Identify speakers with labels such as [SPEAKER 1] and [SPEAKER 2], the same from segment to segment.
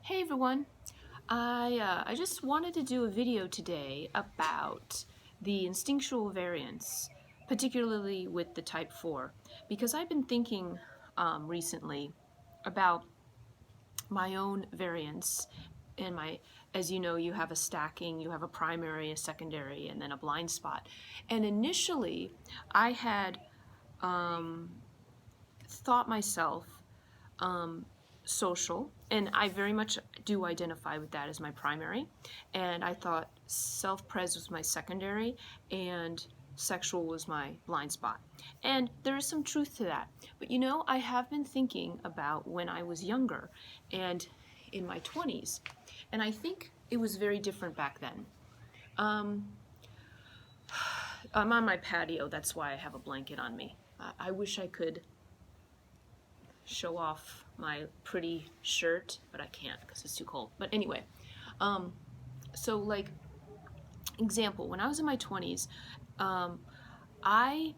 [SPEAKER 1] Hey everyone, I just wanted to do a video today about the instinctual variance, particularly with the type 4, because I've been thinking recently about my own variance and as you know, you have a stacking, you have a primary, a secondary, and then a blind spot. And initially, I had thought myself social, and I very much do identify with that as my primary. And I thought self-pres was my secondary, and sexual was my blind spot. And there is some truth to that. But you know, I have been thinking about when I was younger and in my 20s, and I think it was very different back then. I'm on my patio, that's why I have a blanket on me. I wish I could show off my pretty shirt, but I can't because it's too cold. But anyway, so like example, when I was in my 20s, I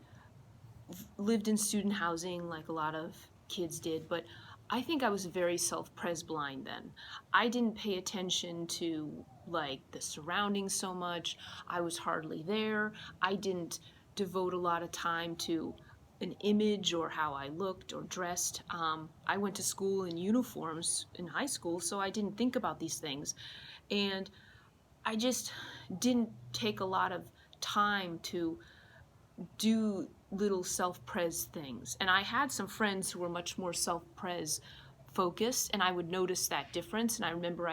[SPEAKER 1] lived in student housing like a lot of kids did, but I think I was very self-pres blind then. I didn't pay attention to like the surroundings so much. I was hardly there. I didn't devote a lot of time to an image or how I looked or dressed. I went to school in uniforms in high school, so I didn't think about these things. And I just didn't take a lot of time to do little self-pres things. And I had some friends who were much more self-pres focused, and I would notice that difference. And I remember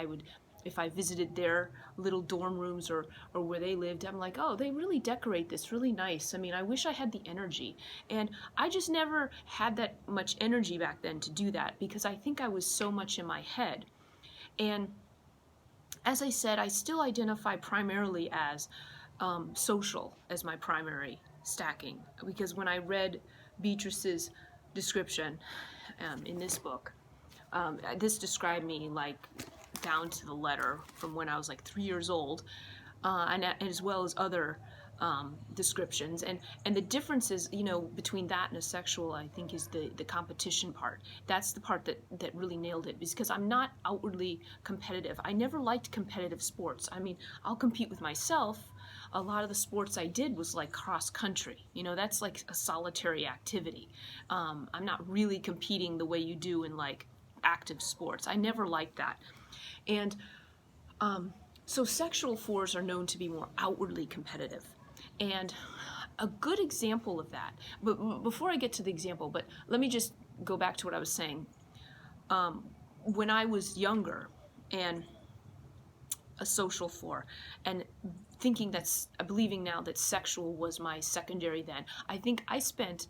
[SPEAKER 1] if I visited their little dorm rooms or where they lived, I'm like, oh, they really decorate this really nice. I mean, I wish I had the energy. And I just never had that much energy back then to do that because I think I was so much in my head. And as I said, I still identify primarily as social as my primary stacking, because when I read Beatrice's description in this book, this described me like down to the letter from when I was like 3 years old, and as well as other descriptions. And the differences, you know, between that and a sexual, I think, is the competition part. That's the part that really nailed it, because I'm not outwardly competitive. I never liked competitive sports. I mean, I'll compete with myself. A lot of the sports I did was like cross country. You know, that's like a solitary activity. I'm not really competing the way you do in like active sports. I never liked that. And so sexual fours are known to be more outwardly competitive. And a good example of that, but before I get to the example, but let me just go back to what I was saying. When I was younger and a social four, and believing now that sexual was my secondary then, I think I spent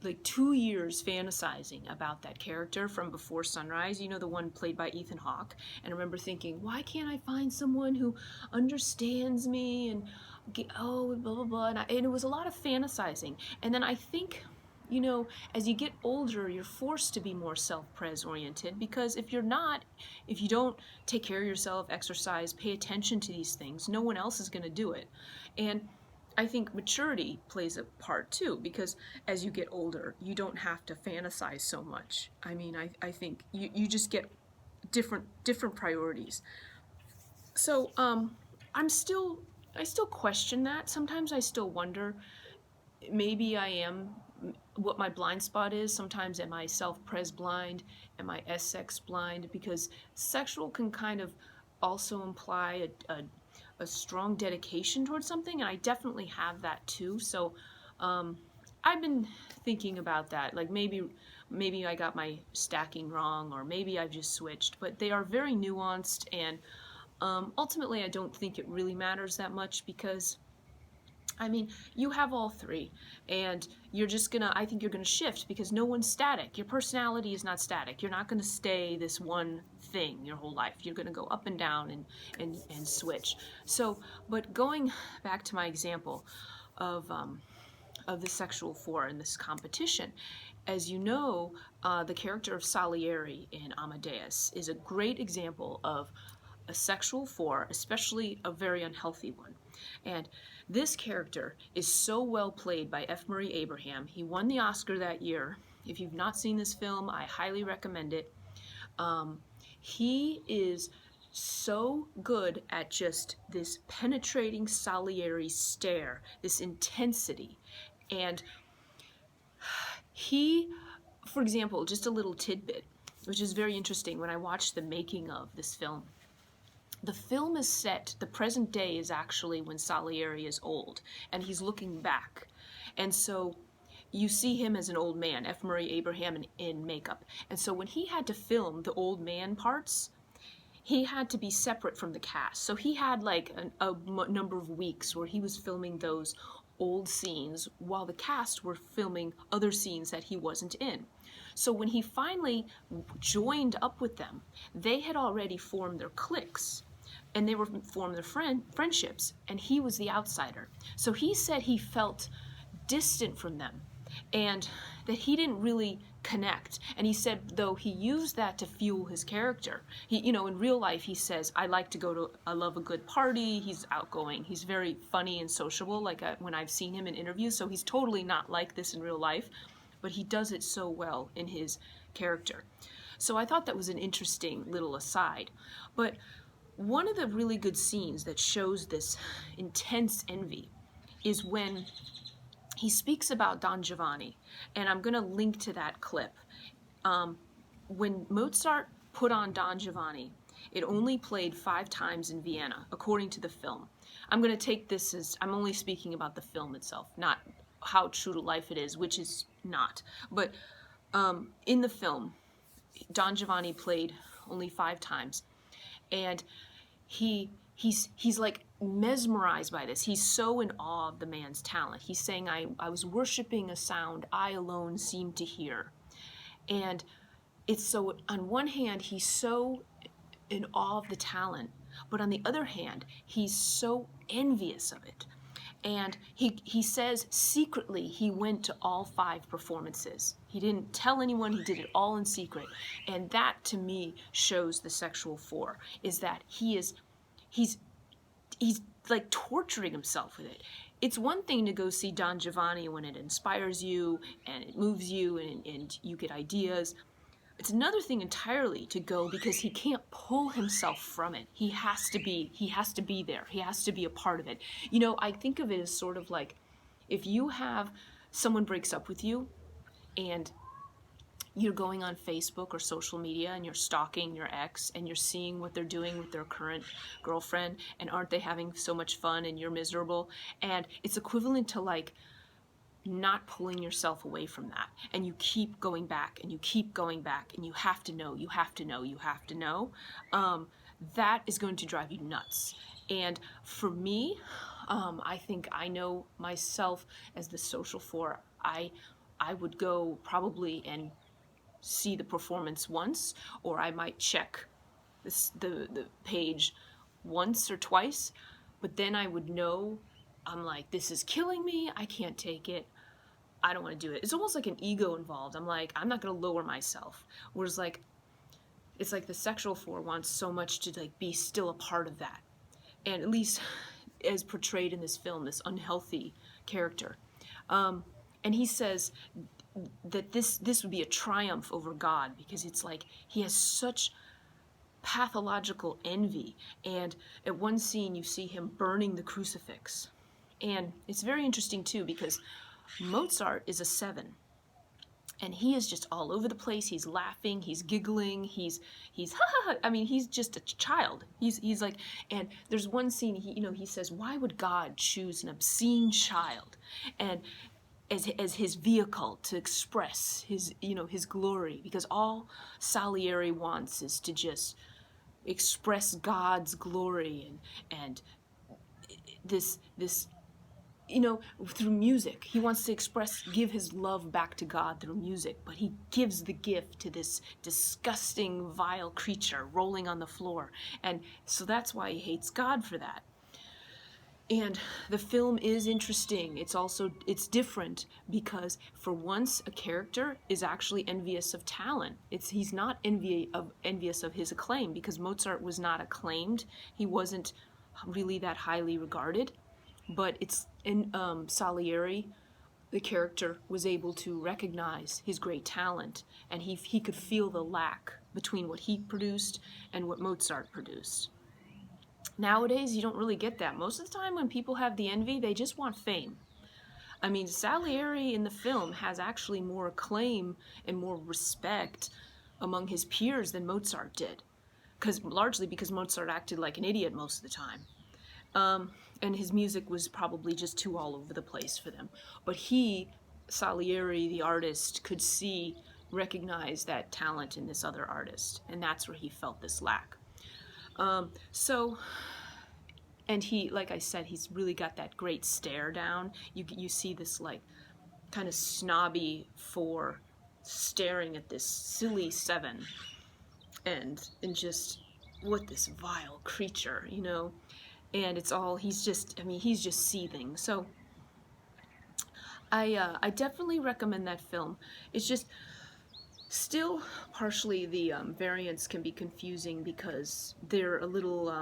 [SPEAKER 1] like 2 years fantasizing about that character from Before Sunrise, you know, the one played by Ethan Hawke. And I remember thinking, why can't I find someone who understands me and blah blah blah. And it was a lot of fantasizing. And then I think, you know, as you get older, you're forced to be more self-pres oriented, because if you don't take care of yourself, exercise, pay attention to these things, no one else is going to do it. And I think maturity plays a part too, because as you get older, you don't have to fantasize so much. I mean, I think you just get different priorities. So I still question that. Sometimes I still wonder, maybe I am what my blind spot is. Sometimes am I self-pres blind? Am I S-sex blind? Because sexual can kind of also imply a strong dedication towards something, and I definitely have that too. So I've been thinking about that. Like maybe I got my stacking wrong, or maybe I've just switched. But they are very nuanced, and ultimately I don't think it really matters that much, because I mean, you have all three, and I think you're gonna shift, because no one's static. Your personality is not static. You're not gonna stay this one thing your whole life. You're gonna go up and down and switch. So, but going back to my example of the sexual four in this competition, as you know, the character of Salieri in Amadeus is a great example of a sexual four, especially a very unhealthy one. And this character is so well played by F. Murray Abraham. He won the Oscar that year. If you've not seen this film, I highly recommend it. He is so good at just this penetrating Salieri stare, this intensity. And he, for example, just a little tidbit, which is very interesting when I watched the making of this film. The film is set, the present day is actually when Salieri is old, and he's looking back. And so you see him as an old man, F. Murray Abraham in makeup. And so when he had to film the old man parts, he had to be separate from the cast. So he had like a number of weeks where he was filming those old scenes while the cast were filming other scenes that he wasn't in. So when he finally joined up with them, they had already formed their cliques and they were formed their friendships, and he was the outsider. So he said he felt distant from them and that he didn't really connect. And he said, though, he used that to fuel his character. He, you know, in real life, he says, I love a good party. He's outgoing. He's very funny and sociable, like when I've seen him in interviews. So he's totally not like this in real life, but he does it so well in his character. So I thought that was an interesting little aside. But one of the really good scenes that shows this intense envy is when he speaks about Don Giovanni, and I'm going to link to that clip. When Mozart put on Don Giovanni, it only played 5 times in Vienna, according to the film. I'm going to take this as, I'm only speaking about the film itself, not how true to life it is, which is not. But in the film, Don Giovanni played only 5 times. And he's like mesmerized by this. He's so in awe of the man's talent. He's saying, I was worshiping a sound I alone seemed to hear. And it's so, on one hand, he's so in awe of the talent, but on the other hand, he's so envious of it. And he says secretly he went to all 5 performances. He didn't tell anyone, he did it all in secret. And that, to me, shows the sexual 4, is that he's like torturing himself with it. It's one thing to go see Don Giovanni when it inspires you and it moves you and you get ideas. It's another thing entirely to go because he can't pull himself from it. He has to be there. He has to be a part of it. You know, I think of it as sort of like if you have someone breaks up with you and you're going on Facebook or social media and you're stalking your ex and you're seeing what they're doing with their current girlfriend and aren't they having so much fun and you're miserable, and it's equivalent to like not pulling yourself away from that, and you keep going back and you keep going back and you have to know, that is going to drive you nuts. And for me, I think I know myself as the social 4. I would go probably and see the performance once, or I might check the page once or twice, but then I would know, I'm like, this is killing me, I can't take it, I don't want to do it. It's almost like an ego involved. I'm like, I'm not going to lower myself. Whereas like, it's like the sexual 4 wants so much to like be still a part of that. And at least as portrayed in this film, this unhealthy character. And he says that this would be a triumph over God, because it's like he has such pathological envy. And at one scene you see him burning the crucifix. And it's very interesting too, because Mozart is a 7, and he is just all over the place. He's laughing, he's giggling, he's I mean, he's just a child. He's like, and there's one scene he says, why would God choose an obscene child and as his vehicle to express his glory? Because all Salieri wants is to just express God's glory and this through music. He wants to give his love back to God through music, but he gives the gift to this disgusting, vile creature rolling on the floor. And so that's why he hates God for that. And the film is interesting. It's different because for once a character is actually envious of talent. He's not envious of his acclaim, because Mozart was not acclaimed. He wasn't really that highly regarded. But it's in Salieri, the character was able to recognize his great talent, and he could feel the lack between what he produced and what Mozart produced. Nowadays, you don't really get that. Most of the time when people have the envy, they just want fame. I mean, Salieri in the film has actually more acclaim and more respect among his peers than Mozart did, largely because Mozart acted like an idiot most of the time. And his music was probably just too all over the place for them. But Salieri, the artist, could recognize that talent in this other artist, and that's where he felt this lack. And he, like I said, he's really got that great stare down. You see this like kind of snobby 4 staring at this silly 7, and just what this vile creature, you know. And it's all, he's just seething. So I definitely recommend that film. It's just still partially the variants can be confusing because they're a little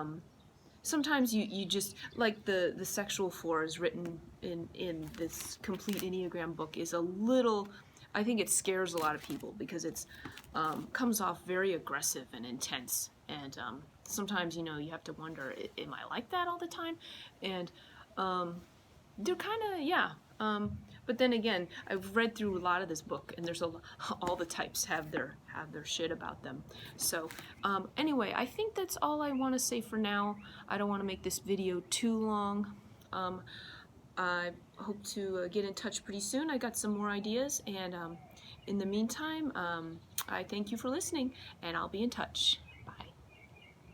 [SPEAKER 1] sometimes you just, like the sexual 4 is written in this complete Enneagram book is a little, I think it scares a lot of people because it's comes off very aggressive and intense, and sometimes, you know, you have to wonder, am I like that all the time? And they're kind of, yeah. But then again, I've read through a lot of this book, and there's all the types have their shit about them. So anyway, I think that's all I want to say for now. I don't want to make this video too long. I hope to get in touch pretty soon. I got some more ideas, and in the meantime, I thank you for listening, and I'll be in touch.